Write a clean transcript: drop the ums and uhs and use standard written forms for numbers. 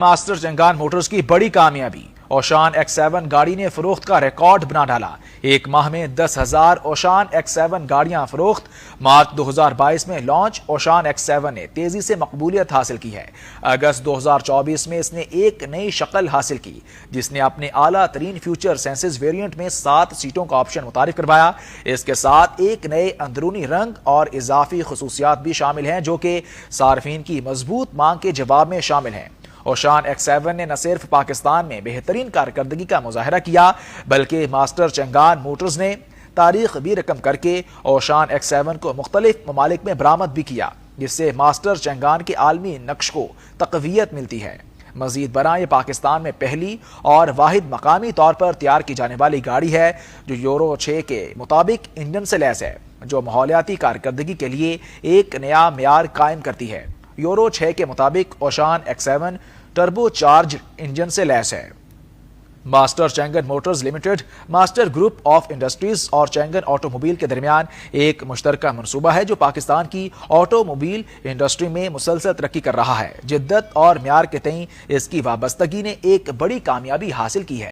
Master Changan Motors की बड़ी कामयाबी। ओशान X7 गाड़ी ने फरोख्त का रिकॉर्ड बना डाला। एक माह में 10,000 ओशान X7 गाड़ियां फरोख्त। मार्च 2022 में लॉन्च ओशान X7 ने तेजी से मकबूलियत हासिल की है। अगस्त 2024 में इसने एक नई शक्ल हासिल की, जिसने अपने आला तरीन फ्यूचर सेंसेस वेरिएंट में 7 सीटों का ऑप्शन मुतारिफ करवाया। इसके साथ एक नए अंदरूनी रंग और इजाफी खसूसियात भी शामिल हैं, जो कि सार्फिन की मजबूत मांग के जवाब में शामिल हैं। ओशान X7 ने न सिर्फ पाकिस्तान में बेहतरीन कारकर्दगी का मुजाहरा किया, बल्कि मास्टर चंगान मोटर्स ने तारीख भी रकम करके ओशान X7 को मुख्तलिफ ममालिक में बरामद भी किया, जिससे मास्टर चंगान के आलमी नक्श को तकवीयत मिलती है। मजीद बरा ये पाकिस्तान में पहली और वाहिद मकामी तौर पर तैयार की जाने वाली गाड़ी है जो यूरो 6 के मुताबिक इंजन से लैस है, जो माहौलियाती कारकर्दगी के लिए एक नया मेयार कायम करती है। यूरो 6 के मुताबिक ओशान X7 टर्बो चार्ज इंजन से लैस है। Master Changan Motors limited, master group of industries और चैंगन ऑटोमोबाइल के दरमियान एक मुश्तरका मनसूबा है जो पाकिस्तान की ऑटोमोबाइल इंडस्ट्री में मुसलसल तरक्की कर रहा है। जिद्दत और म्यार के तईं इसकी वाबस्तगी ने एक बड़ी कामयाबी हासिल की है।